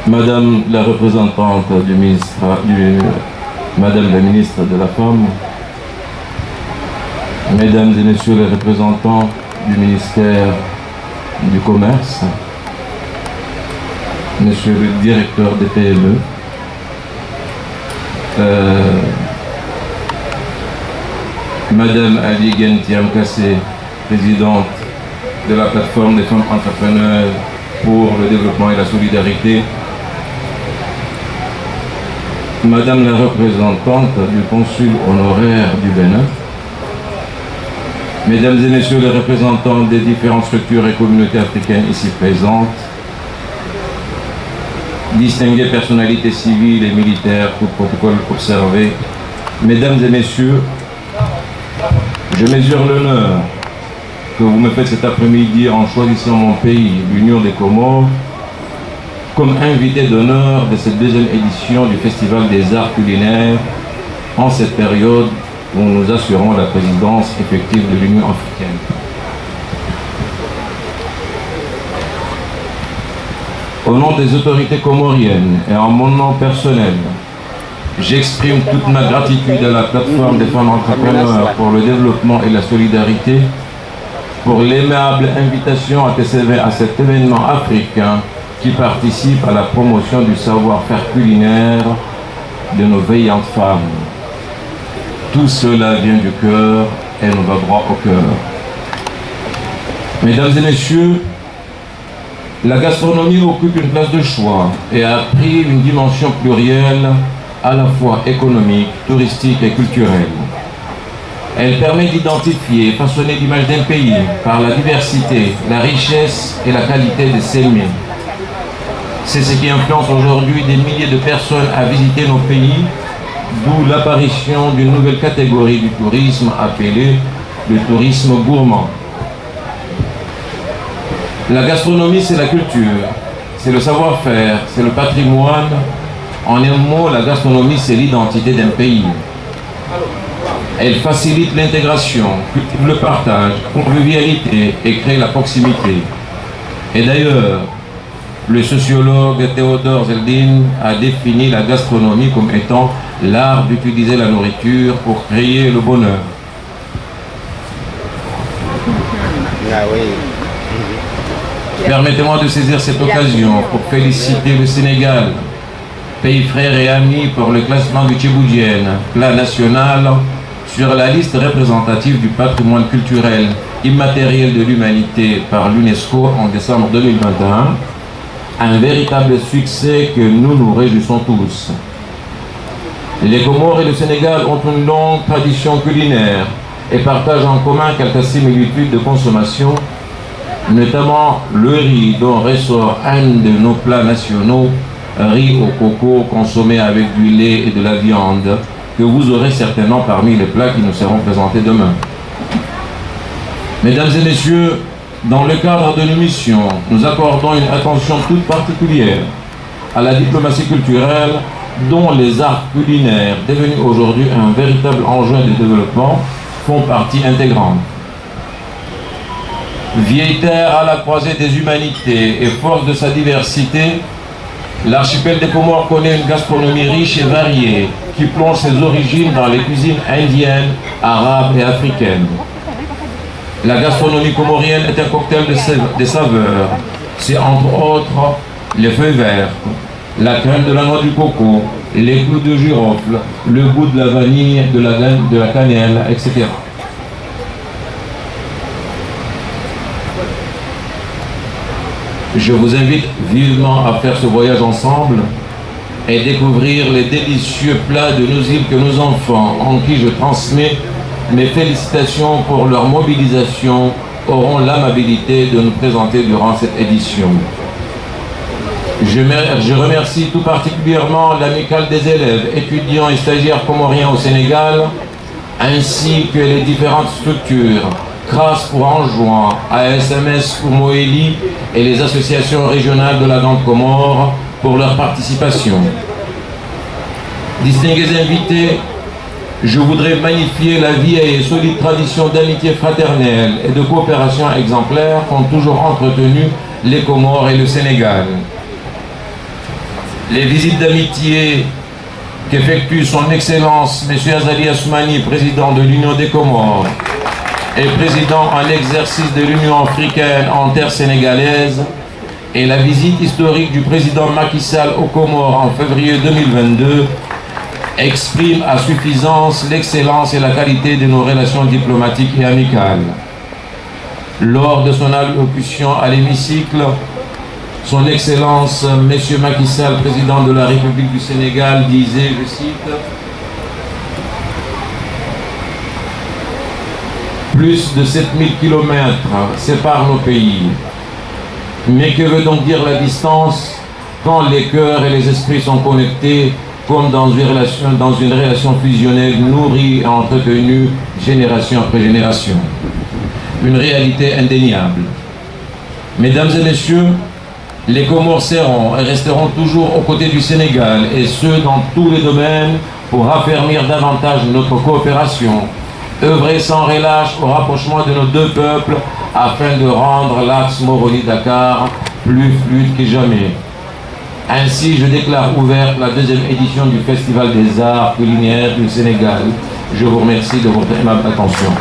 Madame la représentante Madame la ministre de la Femme, Mesdames et Messieurs les représentants du ministère du Commerce, Monsieur le directeur des PME, Madame Ali Gentiam Kassé, présidente de la plateforme des femmes entrepreneurs pour le développement et la solidarité, Madame la représentante du consul honoraire du Bénin, Mesdames et Messieurs les représentants des différentes structures et communautés africaines ici présentes, distinguées personnalités civiles et militaires, tout protocole observé, Mesdames et Messieurs, je mesure l'honneur que vous me faites cet après-midi en choisissant mon pays, l'Union des Comores, comme invité d'honneur de cette deuxième édition du Festival des Arts Culinaires en cette période où nous assurons la présidence effective de l'Union africaine. Au nom des autorités comoriennes et en mon nom personnel, j'exprime toute ma gratitude à la plateforme des femmes entrepreneurs pour le développement et la solidarité pour l'aimable invitation à participer à cet événement africain qui participe à la promotion du savoir-faire culinaire de nos veillantes femmes. Tout cela vient du cœur et nous va droit au cœur. Mesdames et messieurs, la gastronomie occupe une place de choix et a pris une dimension plurielle à la fois économique, touristique et culturelle. Elle permet d'identifier et façonner l'image d'un pays par la diversité, la richesse et la qualité de ses mets. C'est ce qui influence aujourd'hui des milliers de personnes à visiter nos pays, d'où l'apparition d'une nouvelle catégorie du tourisme appelée le tourisme gourmand. La gastronomie, c'est la culture, c'est le savoir-faire, c'est le patrimoine. En un mot, la gastronomie, c'est l'identité d'un pays. Elle facilite l'intégration, cultive le partage, convivialité et crée la proximité. Et d'ailleurs, le sociologue Théodore Zeldin a défini la gastronomie comme étant l'art d'utiliser la nourriture pour créer le bonheur. Permettez-moi de saisir cette occasion pour féliciter le Sénégal, pays frère et ami pour le classement du Tchiboudienne, plat national, sur la liste représentative du patrimoine culturel immatériel de l'humanité par l'UNESCO en décembre 2021, un véritable succès que nous nous réjouissons tous. Les Comores et le Sénégal ont une longue tradition culinaire et partagent en commun quelques similitudes de consommation, notamment le riz dont ressort un de nos plats nationaux, riz au coco consommé avec du lait et de la viande, que vous aurez certainement parmi les plats qui nous seront présentés demain. Mesdames et messieurs, dans le cadre de l'émission, nous accordons une attention toute particulière à la diplomatie culturelle dont les arts culinaires, devenus aujourd'hui un véritable enjeu de développement, font partie intégrante. Vieille terre à la croisée des humanités et force de sa diversité, l'archipel des Comores connaît une gastronomie riche et variée qui plonge ses origines dans les cuisines indiennes, arabes et africaines. La gastronomie comorienne est un cocktail de saveurs. C'est entre autres les feuilles vertes, la crème de la noix du coco, les clous de girofle, le goût de la vanille, de la cannelle, etc. Je vous invite vivement à faire ce voyage ensemble et découvrir les délicieux plats de nos îles que nos enfants, en qui je transmets mes félicitations pour leur mobilisation, auront l'amabilité de nous présenter durant cette édition. Je remercie tout particulièrement l'amicale des élèves, étudiants et stagiaires comoriens au Sénégal, ainsi que les différentes structures, CRAS pour Anjouan, ASMS pour Moélie et les associations régionales de la Grande Comore pour leur participation. Distingués invités, je voudrais magnifier la vieille et solide tradition d'amitié fraternelle et de coopération exemplaire qu'ont toujours entretenu les Comores et le Sénégal. les visites d'amitié qu'effectue son Excellence M. Azali Assoumani, président de l'Union des Comores et président en exercice de l'Union africaine en terre sénégalaise, et la visite historique du président Macky Sall aux Comores en février 2022 exprime à suffisance l'excellence et la qualité de nos relations diplomatiques et amicales. Lors de son allocution à l'hémicycle, son Excellence M. Macky Sall, président de la République du Sénégal, disait, je cite, « Plus de 7000 km séparent nos pays. Mais que veut donc dire la distance quand les cœurs et les esprits sont connectés comme dans une relation fusionnelle nourrie et entretenue génération après génération. Une réalité indéniable. Mesdames et messieurs, les Comores seront et resteront toujours aux côtés du Sénégal, et ce dans tous les domaines, pour affermir davantage notre coopération, œuvrer sans relâche au rapprochement de nos deux peuples afin de rendre l'axe Moroni-Dakar plus fluide que jamais. Ainsi, je déclare ouverte la deuxième édition du Festival des Arts culinaires du Sénégal. Je vous remercie de votre aimable attention.